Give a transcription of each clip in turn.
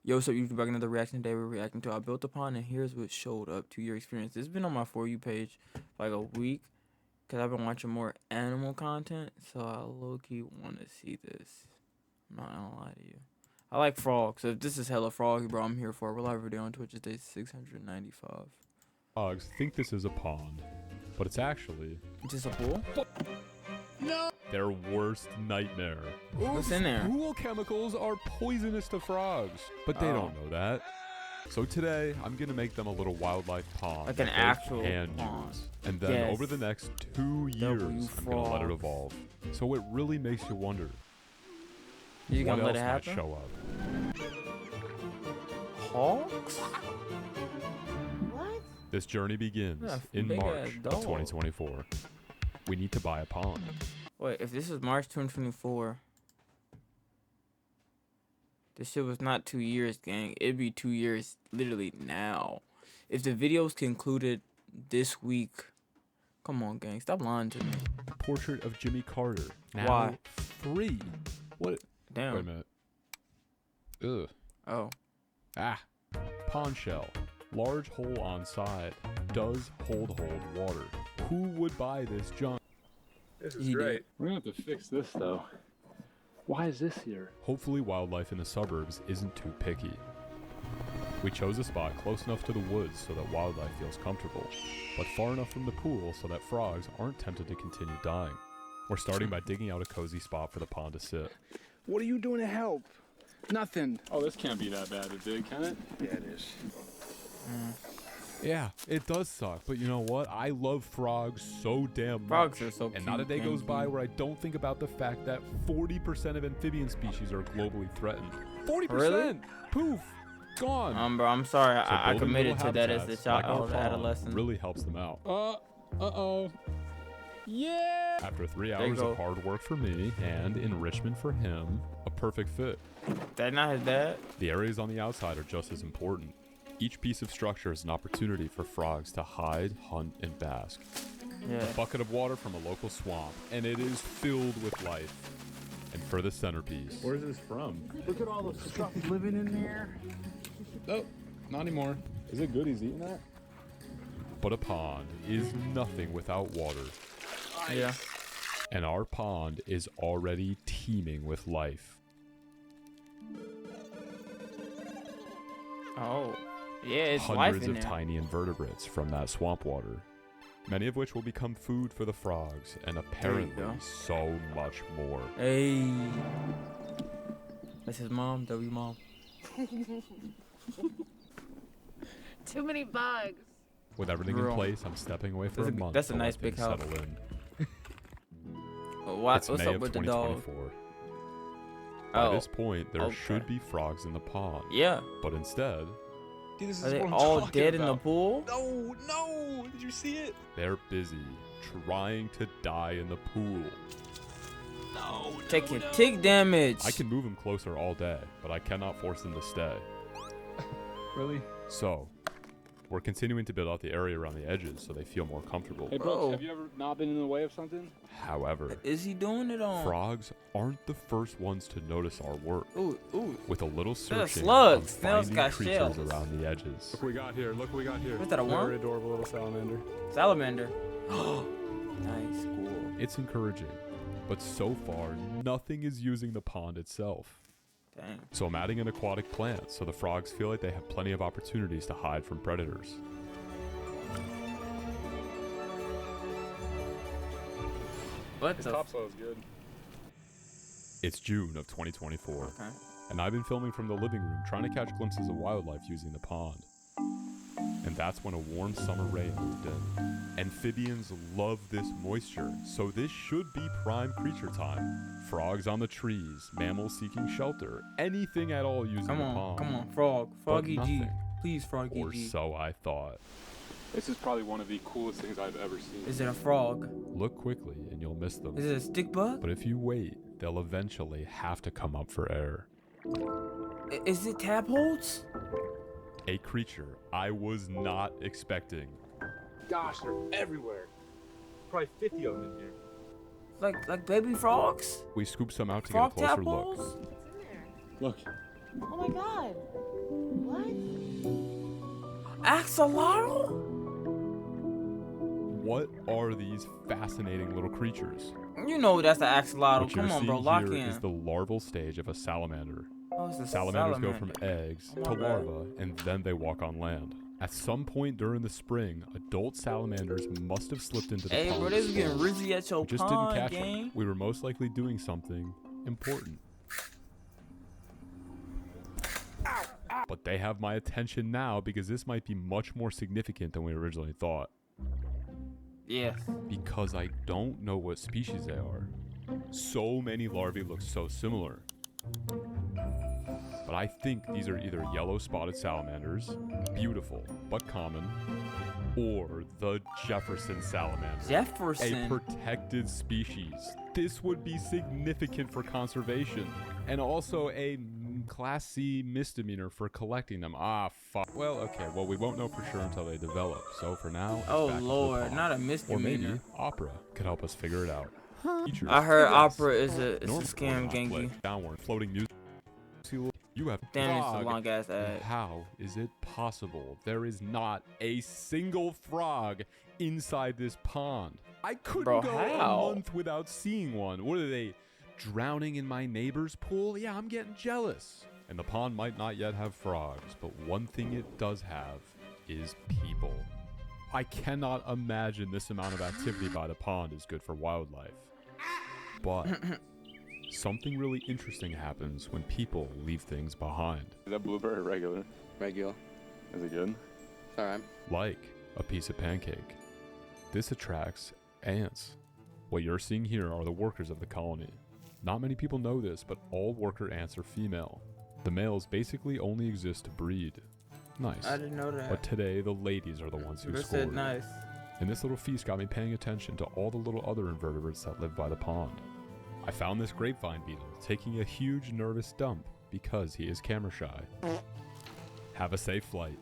Yo, what's up, YouTube? Back another reaction today. We're reacting to I Built a Pond, and here's what showed up to your experience. This has been on my For You page for like a week because I've been watching more animal content, so I low-key want to see this. I'm not gonna lie to you. I like frogs, so if this is hella froggy, bro, I'm here for it. We're live video on Twitch. It's day 695. Frogs think this is a pond, but it's actually Is this a pool? their worst nightmare. What's in there? Pool chemicals are poisonous to frogs, but they don't know that. So today, I'm gonna make them a little wildlife pond, Like an that they actual can pond. use. And then Yes. over the next 2 years, I'm gonna let it frogs. evolve. So it really makes you wonder, You what gonna let else it might happen? show up. Hogs? What? This journey begins Yeah, in big-ass March of dog. 2024. We need to buy a pond. Wait, if this is March 2024, this shit was not 2 years, gang. It'd be 2 years literally now. If the video's concluded this week, come on, gang, stop lying to me. Portrait of Jimmy Carter. Now Why? free. What? Damn. Wait a minute. Ugh. Oh, Pond shell. Large hole on side. Does hold water. Who would buy this junk? This He is did. great. We're gonna have to fix this though. Why is this here? Hopefully wildlife in the suburbs isn't too picky. We chose a spot close enough to the woods so that wildlife feels comfortable, but far enough from the pool so that frogs aren't tempted to continue dying. We're starting by digging out a cozy spot for the pond to sit. What are you doing to help? Nothing. Oh, this can't be that bad to dig, can it? Yeah, it is. Yeah, it does suck, but you know what? I love frogs so damn much. frogs are so And not a cute, day goes gang. by where I don't think about the fact that 40% of amphibian species are globally threatened. 40%! Really? Poof! Gone! Bro, I'm sorry. So I building committed little to that as habitats the like our child, pond adolescent. really helps them out. Uh-oh. Yeah! After 3 you hours go. of hard work for me and enrichment for him, a perfect fit. That not his dad? The areas on the outside are just as important. Each piece of structure is an opportunity for frogs to hide, hunt, and bask. Yeah. A bucket of water from a local swamp, and it is filled with life. And for the centerpiece. Where's this from? Look at all the stuff living in there. Oh, not anymore. Is it good he's eating that? But a pond is nothing without water. Yeah. And our pond is already teeming with life. Oh. Yeah, it's life Hundreds in of there. tiny invertebrates from that swamp water. Many of which will become food for the frogs, and apparently go. so much more. Hey. That's his mom, W mom. Too many bugs. With everything Real. in place, I'm stepping away for That's a a- month that's a to let nice big things house. settle in. What's It's May up of with the dog? 2024. By Oh, this point, there okay. should be frogs in the pond, yeah. but instead, Dude, this Are they all dead in the pool? No! Did you see it? they're busy trying to die in the pool. No. Taking tick damage. I can move them closer all day, but I cannot force them to stay. Really? So, we're continuing to build out the area around the edges so they feel more comfortable. Hey, Bro. Brooks, have you ever not been in the way of something? However, Is he doing it on? frogs aren't the first ones to notice our work. Ooh, ooh. With a little searching, slugs. I'm Snails finding got creatures shells. around the edges. Look what we got here. Look what we got here. What's that, a worm? Very adorable little salamander. Salamander. Nice, cool. It's encouraging, but so far, nothing is using the pond itself. Dang. So I'm adding an aquatic plant so the frogs feel like they have plenty of opportunities to hide from predators. What This the? topsoil is good. It's June of 2024, Okay. and I've been filming from the living room trying to catch glimpses of wildlife using the pond. And that's when a warm summer rain moved in. Amphibians love this moisture, so this should be prime creature time. Frogs on the trees, mammals seeking shelter, anything at all using Come the on, pond. come on, frog, Froggy G. nothing. Please, Froggy Or G. so I thought. This is probably one of the coolest things I've ever seen. Is it a frog? Look quickly and you'll miss them. Is it a stick bug? But if you wait, they'll eventually have to come up for air. Is it tadpoles? A creature I was not expecting. Gosh, they're everywhere. Probably 50 of them in here. Like baby frogs? We scooped some out to Frog get a closer tadpoles? look. What's in there? Look. Oh my god. Axolotl? What are these fascinating little creatures? You know that's the axolotl. What you're Come on, bro. seeing Lock here in. is the larval stage of a salamander. Oh, it's a Salamanders go salamander. from eggs Oh, to my bad. larvae, and then they walk on land. At some point during the spring, adult salamanders must have slipped into the Hey, pond. bro, to they was getting spawn. rizzy at your We just didn't pond, catch gang. them. We were most likely doing something important. But they have my attention now because this might be much more significant than we originally thought. Yes. Because I don't know what species they are. So many larvae look so similar. But I think these are either yellow spotted salamanders, beautiful but common, or the Jefferson salamander, a Jefferson. protected species. This would be significant for conservation, and also a Class C misdemeanor for collecting them. Ah, fuck. Well, okay, well, we won't know for sure until they develop, so for now, it's Oh back to the Lord, pond. not a Or maybe misdemeanor. Opera could help us figure it out. Features, I heard yes. opera is a North scam, Korean gangy. play, downward floating music. You have Damn, it's a frog. long ass ad. How is it possible there is not a single frog inside this pond? I couldn't Bro, go how? a month without seeing one. What are they, drowning in my neighbor's pool? Yeah, I'm getting jealous. And the pond might not yet have frogs, but one thing it does have is people. I cannot imagine this amount of activity by the pond is good for wildlife. But something really interesting happens when people leave things behind. Is that blueberry regular? Regular. Is it good? It's alright. Like a piece of pancake. This attracts ants. What you're seeing here are the workers of the colony. Not many people know this, but all worker ants are female. The males basically only exist to breed. Nice. I didn't know that. But today, the ladies are the ones who Bro scored. said nice. And this little feast got me paying attention to all the little other invertebrates that live by the pond. I found this grapevine beetle taking a huge nervous dump because he is camera shy. Have a safe flight,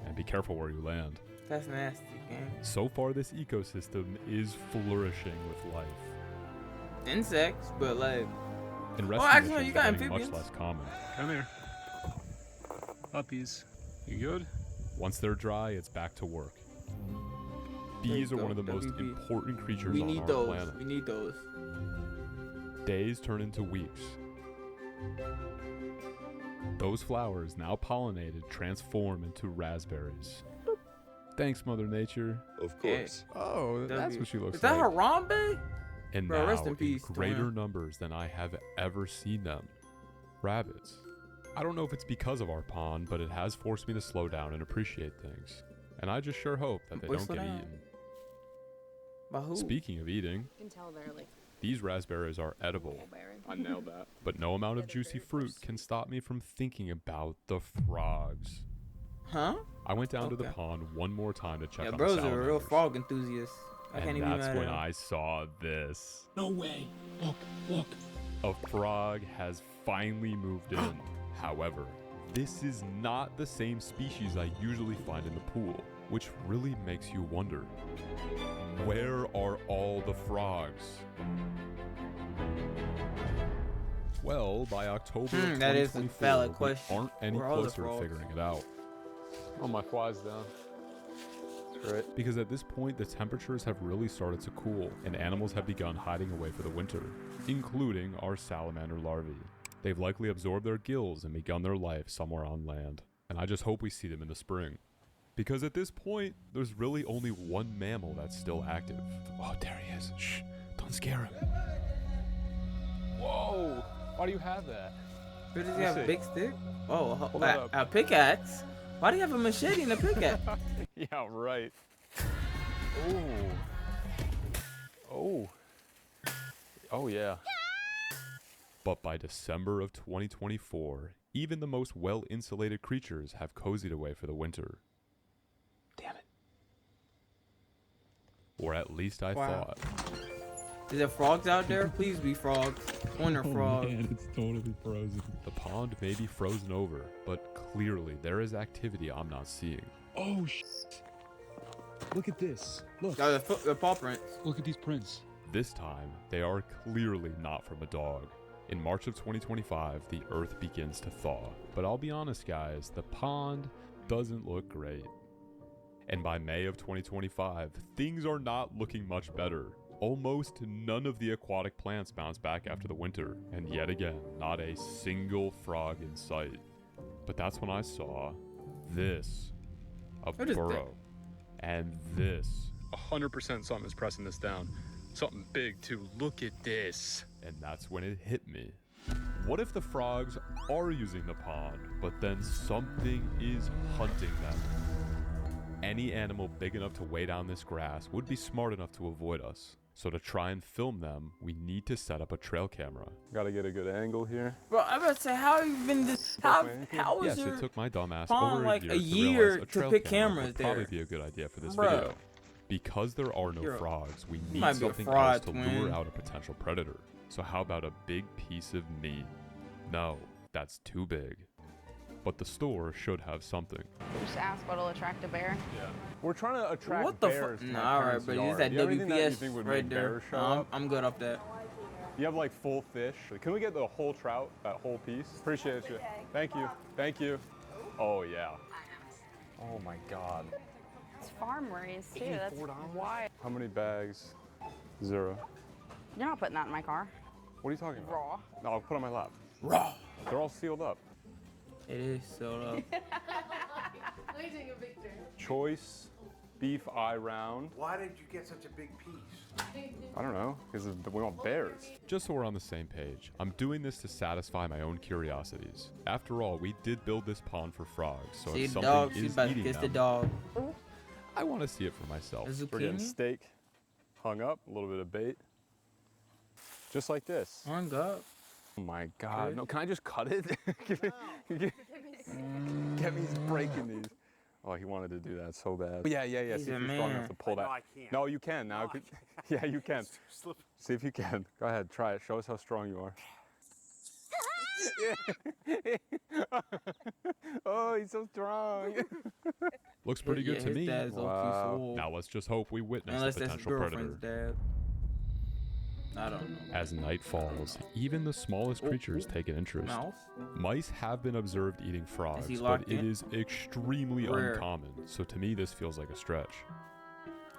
and be careful where you land. That's nasty, gang. So far, this ecosystem is flourishing with life. Insects, but like, And rescue actually, missions you are got getting much amphibians. less common. Come here. Puppies. You good? Once they're dry, it's back to work. There you Bees are go, one of the most WB. important creatures we on need our those. planet. We need those. Days turn into weeks. Those flowers, now pollinated, transform into raspberries. Thanks, Mother Nature. Of course. Oh, that's W. what she looks Is that like. Harambe? And Bro, now, rest in peace, greater twin. numbers than I have ever seen them. Rabbits. I don't know if it's because of our pond, but it has forced me to slow down and appreciate things. And I just sure hope that they Wait, don't slow get down. eaten. By who? Speaking of eating, You can tell they're like these raspberries are edible. mulberry. I nailed that. But no amount of Yeah, they're juicy very fruit close. can stop me from thinking about the frogs. Huh? I went down to the Okay. pond one more time to check Yeah, on bro's the a real salamanders. frog enthusiast. I And can't even that's mad when at him. I saw this. No way. Look, look. A frog has finally moved in. However, this is not the same species I usually find in the pool, which really makes you wonder, where are all the frogs? Well, by October of that is a 2024, valid we question. aren't any Where are all the closer to frogs? figuring it out. Oh, my quad's down. That's right. Because at this point, the temperatures have really started to cool, and animals have begun hiding away for the winter, including our salamander larvae. They've likely absorbed their gills and begun their life somewhere on land, and I just hope we see them in the spring. Because at this point, there's really only one mammal that's still active. Oh, there he is. Shh, don't scare him. Whoa! Why do you have that? But does Let he me have a see. big stick? Oh, Hold that up. a pickaxe? Why do you have a machete and a pickaxe? Yeah, right. Oh. Oh. Oh, yeah. But by December of 2024, even the most well-insulated creatures have cozied away for the winter. Damn it. Or at least I Wow. thought. Is there frogs out there? Please be frogs. Winter frog. Man, it's totally frozen. The pond may be frozen over, but clearly there is activity I'm not seeing. Oh, look at this. Look. Oh, the paw prints. Look at these prints. This time, they are clearly not from a dog. In March of 2025, the earth begins to thaw. But I'll be honest, guys, the pond doesn't look great. And by May of 2025, things are not looking much better. Almost none of the aquatic plants bounce back after the winter, and yet again, not a single frog in sight. But that's when I saw this. A What is that? burrow. And this. 100% something is pressing this down. Something big too. Look at this. And that's when it hit me. What if the frogs are using the pond, but then something is hunting them? Any animal big enough to weigh down this grass would be smart enough to avoid us. So to try and film them, we need to set up a trail camera. Gotta get a good angle here. Bro, I about to say, how you been this? How Yes, is it your took my dumbass pond over like a a year year realize a to trail pick camera cameras would probably there? be a good idea for this Bro. video. Because there are no You're- frogs, we might need be a something fraud, else to lure twin. out a potential predator. So how about a big piece of meat? No, that's too big. But the store should have something. Just ask what'll attract a bear. We're trying to attract what the bears. fuck? to Nah, my alright, parents' but it's yard. that Do you have anything that you WPS think would right make there. bears show No, up? I'm good off that. You have like full fish. Can we get the whole trout, that whole piece? Appreciate you. Thank you. Thank you. Oh yeah. Oh my God. It's farm raised too. That's why. How many bags? 0. You're not putting that in my car. What are you talking about? Raw. No, I'll put it on my lap. Raw. They're all sealed up. It is so up. Let me take a picture. Choice beef eye round. Why did you get such a big piece? I don't know, because we want bears. Just so we're on the same page, I'm doing this to satisfy my own curiosities. After all, we did build this pond for frogs, so See if the something dog. She is about to eating kiss the them, dog. I want to see it for myself. A We're getting zucchini. steak hung up, a little bit of bait. Just like this. Hung up. Oh my God. Good. No, can I just cut it? Kevin's breaking these. Oh, he wanted to do that so bad. Yeah. He's See if a you're strong man. enough to pull I know that. I can't. No, you can now. No, I Yeah, you can. Slip. See if you can. Go ahead, try it. Show us how strong you are. Oh, he's so strong. Looks pretty good Yeah, to his me. dad's low-key Wow. swole. Now let's just hope we witness Unless the that's his potential predator. girlfriend's dad. I don't know. As night falls, even the smallest creatures take an interest. Mouse? Mice have been observed eating frogs, he but locked it in? is extremely Rare. uncommon, so to me this feels like a stretch.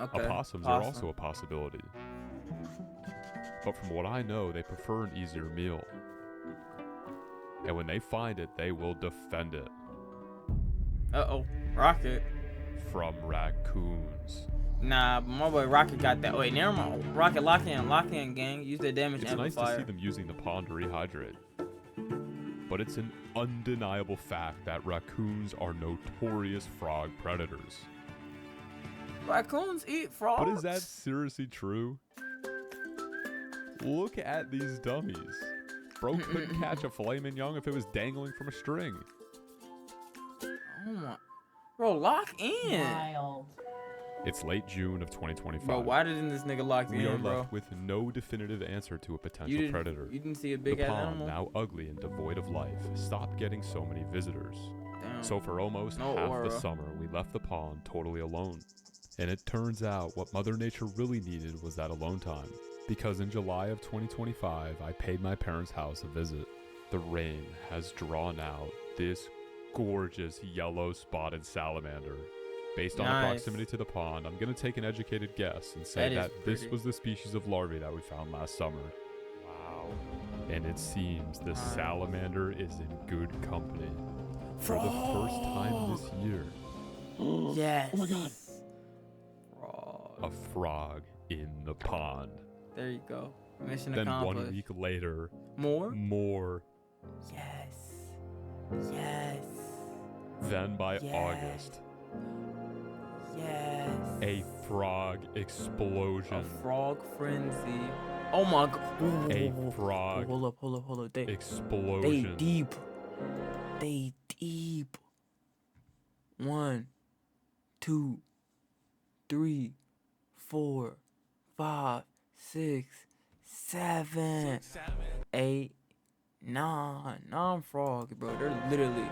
Okay. Opossums are also a possibility. But from what I know, they prefer an easier meal. And when they find it, they will defend it Uh-oh. Rocket. from raccoons. Nah, but my boy Rocket got that. Wait, never mind. Rocket, lock in, gang. Use the damage It's nice to amplifier. see them using the pond to rehydrate. But it's an undeniable fact that raccoons are notorious frog predators. Raccoons eat frogs. But is that seriously true? Look at these dummies. Bro couldn't catch a filet mignon if it was dangling from a string. Oh my. Bro, lock in. Wild. It's late June of 2025. Bro, why didn't this nigga lock We are in, bro? left with no definitive answer to a potential You predator. didn't see a The big ass pond, animal? now ugly and devoid of life, stopped getting so many visitors. Damn. So for almost No half aura. the summer, we left the pond totally alone. And it turns out what Mother Nature really needed was that alone time. Because in July of 2025, I paid my parents' house a visit. The rain has drawn out this gorgeous yellow spotted salamander. Based on the Nice. proximity to the pond, I'm going to take an educated guess and say That is that this pretty. was the species of larvae that we found last summer. Wow. And it seems the salamander is in good company. For the first time this year, Yes. Oh my God. Frog. a frog in the pond. There you go. Mission Then accomplished. 1 week later, More? more. Yes. Yes. Then by Yes. August, Yes. a frog A explosion. frog frenzy. Oh my god. A frog Hold up. They explosion. deep. They deep. 1, 2, 3, 4, 5, 6, 7, 8, 9. 9 frogs, bro. They're literally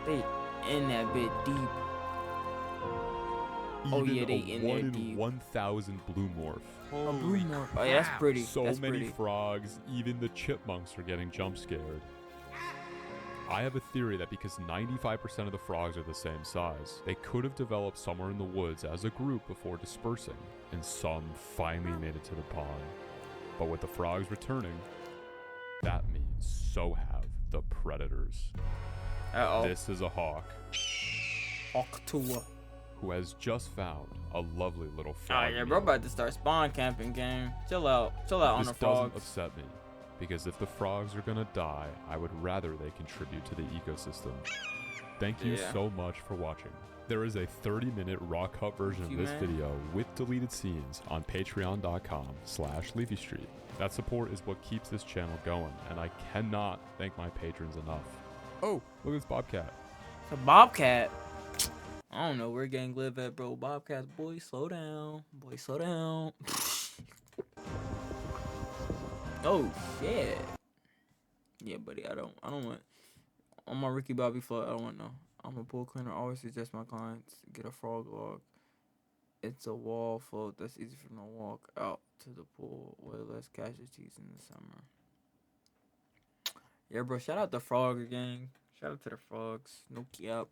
they in that bit deep. Oh, Even yeah, they a in there 1 in deep. 1,000 blue morph. A blue more. Oh yeah, that's pretty. So that's many pretty. frogs, even the chipmunks are getting jump scared. I have a theory that because 95% of the frogs are the same size, they could have developed somewhere in the woods as a group before dispersing, and some finally made it to the pond. But with the frogs returning, that means so have the predators. Uh-oh. This is a hawk Hawk tour. who has just found a lovely little Oh frog. yeah, bro, meal. about to start spawn camping game. Chill out on This the doesn't frogs. upset me, because if the frogs are gonna die, I would rather they contribute to the ecosystem. Thank you Yeah. so much for watching. There is a 30-minute raw cut version of Thank you, this man. video with deleted scenes on patreon.com/LeafyStreet. That support is what keeps this channel going, and I cannot thank my patrons enough. Oh, look at this bobcat. It's a bobcat. I don't know where gang live at, bro. Bobcats, boy, slow down. Boy, slow down. Oh shit. Yeah, buddy, I don't want on my Ricky Bobby float. I don't want no. I'm a pool cleaner. Always suggest my clients get a frog log. It's a wall float that's easy for them to walk out to the pool with less casualties in the summer. Yeah, bro. Shout out the frog gang. Shout out to the frogs. No cap.